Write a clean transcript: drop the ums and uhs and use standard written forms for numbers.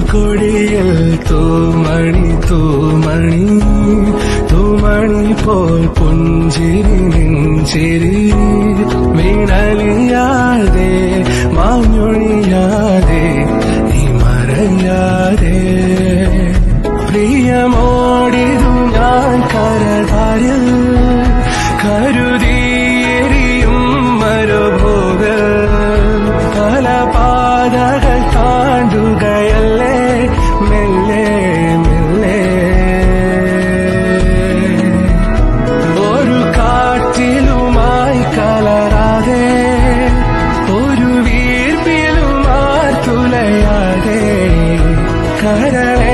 പുൽക്കൊടിയിൽ തൂമണി തൂമണി തൂമണി പോൽ പുഞ്ചിരി നെഞ്ചിരി വീണലിയാതെ മാഞ്ഞൊഴിയാതെ നീ മറയാതെ പ്രിയമോടിതു ഞാൻ കരതാരിൽ കരുതിയെരിയും മരുഭോഗൽ പല പാതകൾ താണ്ടുകയല്ലേ മെല്ലെ മെല്ലെ ഒരു കാറ്റിലുമായി കലരാതെ ഒരു വീർപ്പിലുമായി തുലയാതെ കരളെ